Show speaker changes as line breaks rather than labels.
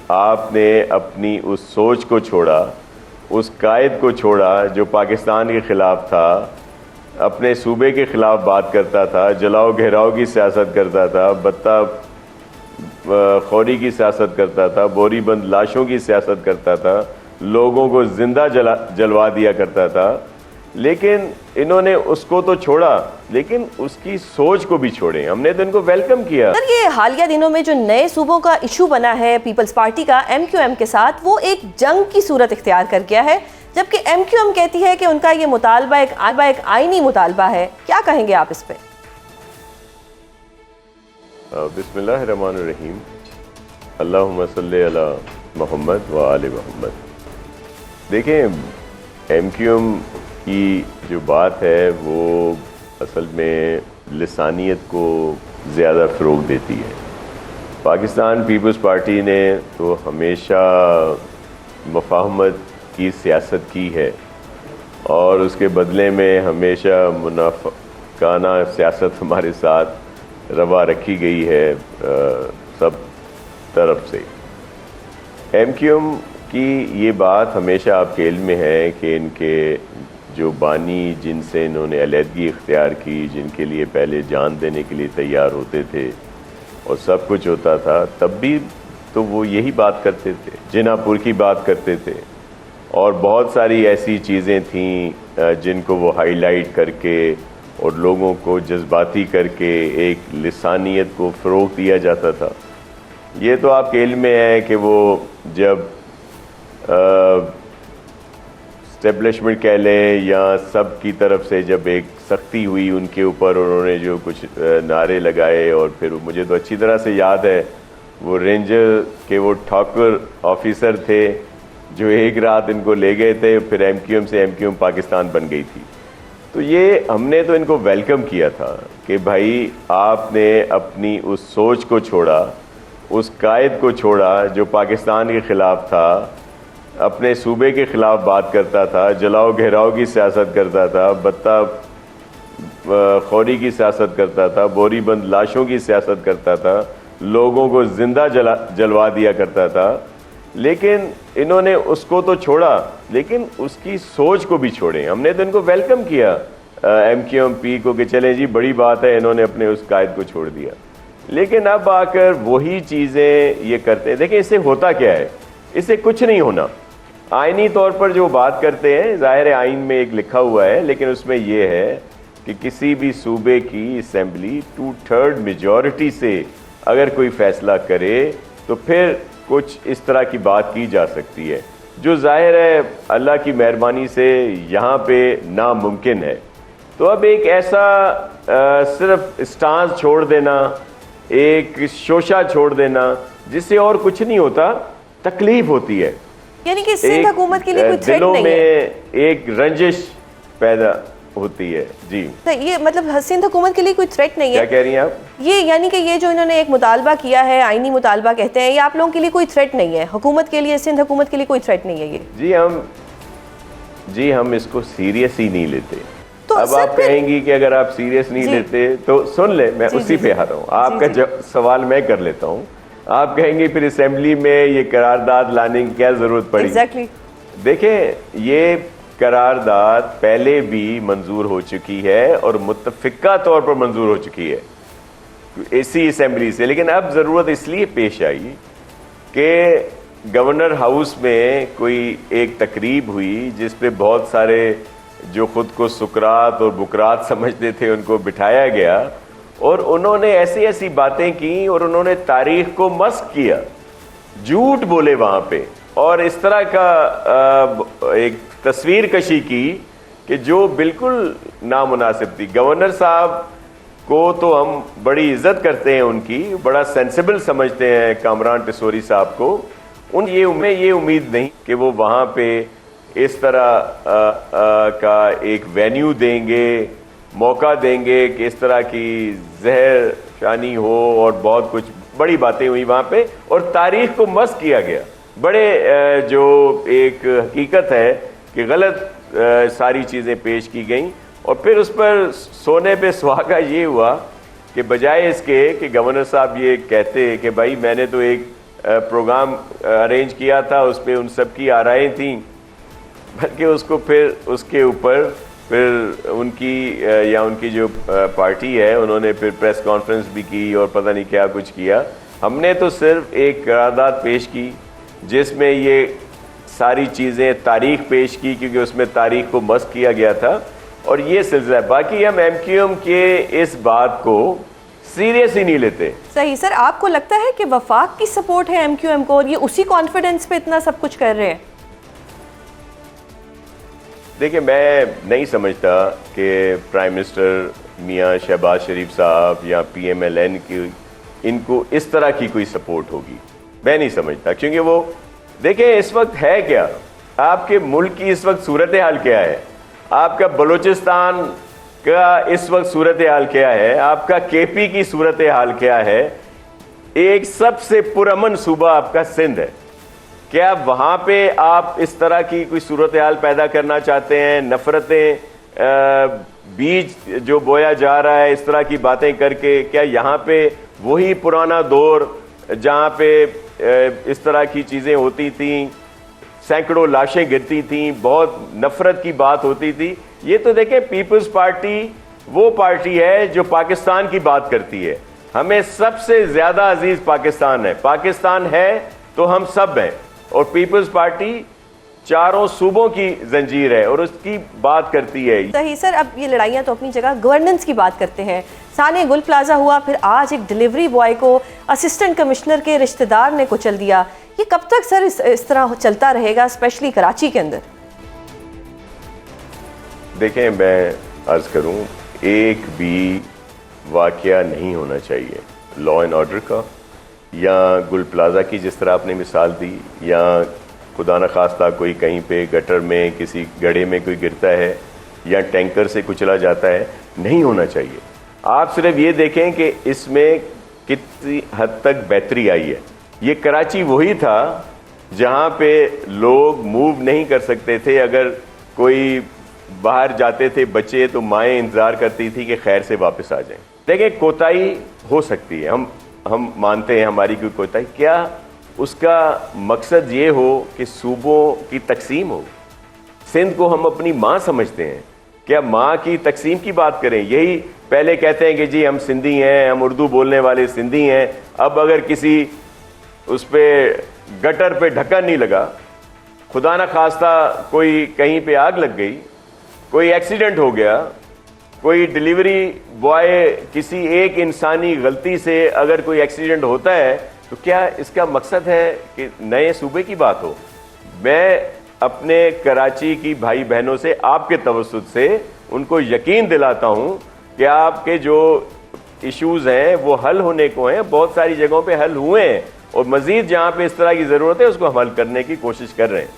آپ نے اپنی اس سوچ کو چھوڑا, اس قائد کو چھوڑا جو پاکستان کے خلاف تھا, اپنے صوبے کے خلاف بات کرتا تھا, جلاؤ گھیراؤ کی سیاست کرتا تھا, بتہ خوری کی سیاست کرتا تھا, بوری بند لاشوں کی سیاست کرتا تھا, لوگوں کو زندہ جلوا دیا کرتا تھا. لیکن انہوں نے اس کو تو چھوڑا لیکن اس کی سوچ کو بھی چھوڑے. ہم نے تو ان کو ویلکم کیا.
سر, یہ حالیہ دنوں میں جو نئے صوبوں کا ایشو بنا ہے پیپلز پارٹی کا ایم کیو ایم کے ساتھ, وہ ایک جنگ کی صورت اختیار کر گیا ہے, جبکہ ایم کیو ایم کہتی ہے کہ ان کا یہ مطالبہ ایک آئینی مطالبہ ہے. کیا کہیں گے آپ اس پہ؟
بسم اللہ الرحمن الرحیم. اللہم صلی علی محمد و آل محمد. دیکھیں, ایم کیو ایم کی جو بات ہے وہ اصل میں لسانیت کو زیادہ فروغ دیتی ہے. پاکستان پیپلز پارٹی نے تو ہمیشہ مفاہمت کی سیاست کی ہے اور اس کے بدلے میں ہمیشہ منافقانہ سیاست ہمارے ساتھ روا رکھی گئی ہے سب طرف سے. ایم کیو ایم کی یہ بات ہمیشہ آپ کے علم میں ہے کہ ان کے جو بانی جن سے انہوں نے علیحدگی اختیار کی, جن کے لیے پہلے جان دینے کے لیے تیار ہوتے تھے اور سب کچھ ہوتا تھا, تب بھی تو وہ یہی بات کرتے تھے, جنا پور کی بات کرتے تھے اور بہت ساری ایسی چیزیں تھیں جن کو وہ ہائی لائٹ کر کے اور لوگوں کو جذباتی کر کے ایک لسانیت کو فروغ دیا جاتا تھا. یہ تو آپ کے علم میں ہے کہ وہ جب اسٹیبلشمنٹ کہہ لیں یا سب کی طرف سے جب ایک سختی ہوئی ان کے اوپر, انہوں نے جو کچھ نعرے لگائے اور پھر مجھے تو اچھی طرح سے یاد ہے وہ رینجر کے وہ ٹھاکر آفیسر تھے جو ایک رات ان کو لے گئے تھے, پھر ایم کیو ایم سے ایم کیو ایم پاکستان بن گئی تھی. تو یہ ہم نے تو ان کو ویلکم کیا تھا کہ بھائی آپ نے اپنی اس سوچ کو چھوڑا, اس قائد کو چھوڑا جو پاکستان کے خلاف تھا, اپنے صوبے کے خلاف بات کرتا تھا, جلاؤ گھیراؤ کی سیاست کرتا تھا, بتہ خوری کی سیاست کرتا تھا, بوری بند لاشوں کی سیاست کرتا تھا, لوگوں کو زندہ جلوا دیا کرتا تھا. لیکن انہوں نے اس کو تو چھوڑا لیکن اس کی سوچ کو بھی چھوڑے. ہم نے تو ان کو ویلکم کیا ایم کیو ایم پی کو کہ چلیں جی بڑی بات ہے, انہوں نے اپنے اس قائد کو چھوڑ دیا. لیکن اب آ کر وہی چیزیں یہ کرتے ہیں. دیکھیں اس سے ہوتا کیا ہے, اس سے کچھ نہیں ہونا. آئینی طور پر جو بات کرتے ہیں, ظاہر آئین میں ایک لکھا ہوا ہے, لیکن اس میں یہ ہے کہ کسی بھی صوبے کی اسمبلی 2/3 میجورٹی سے اگر کوئی فیصلہ کرے تو پھر کچھ اس طرح کی بات کی جا سکتی ہے, جو ظاہر ہے اللہ کی مہربانی سے یہاں پہ ناممکن ہے. تو اب ایک ایسا صرف اسٹانس چھوڑ دینا, ایک شوشہ چھوڑ دینا جس سے اور کچھ نہیں ہوتا, تکلیف ہوتی ہے.
یعنی کہ سندھ حکومت کے لیے کوئی تھریٹ
دلوں
نہیں
میں
ہے,
ایک رنجش پیدا ہوتی ہے. جی
یہ مطلب سندھ حکومت کے لیے کوئی تھریٹ نہیں ہے.
کیا کہہ رہی ہیں آپ؟
یہ یعنی کہ یہ جو انہوں نے ایک مطالبہ کیا ہے, آئینی مطالبہ کہتے ہیں, یہ آپ لوگوں کے لیے کوئی تھریٹ نہیں ہے, حکومت کے لیے, سندھ حکومت کے لیے کوئی تھریٹ نہیں ہے یہ؟
جی ہم اس کو سیریس ہی نہیں لیتے.
تو
اب آپ کہیں گی کہ اگر آپ سیریس نہیں لیتے تو سن لیں, میں اسی پہ آ رہا ہوں. آپ کا سوال میں کر لیتا ہوں. آپ کہیں گے پھر اسمبلی میں یہ قرارداد لانے کی کیا ضرورت پڑی؟ دیکھیں یہ قرارداد پہلے بھی منظور ہو چکی ہے اور متفقہ طور پر منظور ہو چکی ہے اسی اسمبلی سے. لیکن اب ضرورت اس لیے پیش آئی کہ گورنر ہاؤس میں کوئی ایک تقریب ہوئی جس پہ بہت سارے جو خود کو سکرات اور بکرات سمجھتے تھے ان کو بٹھایا گیا اور انہوں نے ایسی ایسی باتیں کی اور انہوں نے تاریخ کو مسخ کیا, جھوٹ بولے وہاں پہ, اور اس طرح کا ایک تصویر کشی کی کہ جو بالکل نامناسب تھی. گورنر صاحب کو تو ہم بڑی عزت کرتے ہیں, ان کی بڑا سینسیبل سمجھتے ہیں کامران ٹسوری صاحب کو. یہ امید نہیں کہ وہ وہاں پہ اس طرح کا ایک وینیو دیں گے, موقع دیں گے کہ اس طرح کی زہر شانی ہو, اور بہت کچھ بڑی باتیں ہوئی وہاں پہ اور تاریخ کو مسخ کیا گیا. بڑے جو ایک حقیقت ہے کہ غلط ساری چیزیں پیش کی گئیں, اور پھر اس پر سونے پہ سہاگا یہ ہوا کہ بجائے اس کے کہ گورنر صاحب یہ کہتے کہ بھائی میں نے تو ایک پروگرام ارینج کیا تھا اس پہ ان سب کی آرائیں تھیں، بلکہ اس کو پھر اس کے اوپر پھر ان کی جو پارٹی ہے انہوں نے پھر پریس کانفرنس بھی کی اور پتہ نہیں کیا کچھ کیا. ہم نے تو صرف ایک قرارداد پیش کی جس میں یہ ساری چیزیں تاریخ پیش کی، کیونکہ اس میں تاریخ کو مسخ کیا گیا تھا، اور یہ سلسلہ ہے. باقی ہم ایم کیو ایم کے اس بات کو سیریس ہی نہیں لیتے.
صحیح سر، آپ کو لگتا ہے کہ وفاق کی سپورٹ ہے ایم کیو ایم کو اور یہ اسی کانفیڈنس پہ اتنا سب کچھ کر رہے ہیں؟
دیکھیں، میں نہیں سمجھتا کہ پرائم منسٹر میاں شہباز شریف صاحب یا پی ایم ایل این کی ان کو اس طرح کی کوئی سپورٹ ہوگی. میں نہیں سمجھتا، کیونکہ وہ دیکھیں اس وقت ہے کیا، آپ کے ملک کی اس وقت صورتحال کیا ہے، آپ کا بلوچستان کا اس وقت صورتحال کیا ہے، آپ کا کے پی کی صورتحال کیا ہے. ایک سب سے پرامن صوبہ آپ کا سندھ ہے. کیا وہاں پہ آپ اس طرح کی کوئی صورتحال پیدا کرنا چاہتے ہیں؟ نفرتیں، بیج جو بویا جا رہا ہے اس طرح کی باتیں کر کے، کیا یہاں پہ وہی پرانا دور جہاں پہ اس طرح کی چیزیں ہوتی تھیں، سینکڑوں لاشیں گرتی تھیں، بہت نفرت کی بات ہوتی تھی؟ یہ تو دیکھیں، پیپلز پارٹی وہ پارٹی ہے جو پاکستان کی بات کرتی ہے. ہمیں سب سے زیادہ عزیز پاکستان ہے. پاکستان ہے تو ہم سب ہیں، اور پیپلز پارٹی چاروں صوبوں کی زنجیر ہے اور اس کی بات کرتی ہے.
صحیح سر، اب یہ لڑائیاں تو اپنی جگہ، گورننس کی بات کرتے ہیں. سانے گل پلازا ہوا، پھر آج ایک ڈیلیوری بوائے کو اسسٹنٹ کمشنر کے رشتہ دار نے کچل دیا. یہ کب تک سر اس طرح چلتا رہے گا، اسپیشلی کراچی کے اندر؟
دیکھیں، میں عرض کروں، ایک بھی واقعہ نہیں ہونا چاہیے لا اینڈ آرڈر کا، یا گل پلازا کی جس طرح آپ نے مثال دی، یا خدا نخواستہ کوئی کہیں پہ گٹر میں کسی گڑھے میں کوئی گرتا ہے یا ٹینکر سے کچلا جاتا ہے. نہیں ہونا چاہیے. آپ صرف یہ دیکھیں کہ اس میں کتنی حد تک بہتری آئی ہے. یہ کراچی وہی تھا جہاں پہ لوگ موو نہیں کر سکتے تھے. اگر کوئی باہر جاتے تھے بچے تو مائیں انتظار کرتی تھی کہ خیر سے واپس آ جائیں. دیکھیں، کوتاہی ہو سکتی ہے، ہم مانتے ہیں ہماری کوئی کوتاہی. کیا اس کا مقصد یہ ہو کہ صوبوں کی تقسیم ہو؟ سندھ کو ہم اپنی ماں سمجھتے ہیں، کیا ماں کی تقسیم کی بات کریں؟ یہی پہلے کہتے ہیں کہ جی ہم سندھی ہیں، ہم اردو بولنے والے سندھی ہیں. اب اگر کسی اس پہ گٹر پہ ڈھکن نہیں لگا، خدا نہ خواستہ کوئی کہیں پہ آگ لگ گئی، کوئی ایکسیڈنٹ ہو گیا، کوئی ڈیلیوری بوائے کسی ایک انسانی غلطی سے اگر کوئی ایکسیڈنٹ ہوتا ہے، تو کیا اس کا مقصد ہے کہ نئے صوبے کی بات ہو؟ میں اپنے کراچی کی بھائی بہنوں سے آپ کے توسط سے ان کو یقین دلاتا ہوں کہ آپ کے جو ایشوز ہیں وہ حل ہونے کو ہیں. بہت ساری جگہوں پہ حل ہوئے ہیں، اور مزید جہاں پہ اس طرح کی ضرورت ہے اس کو ہم حل کرنے کی کوشش کر رہے ہیں.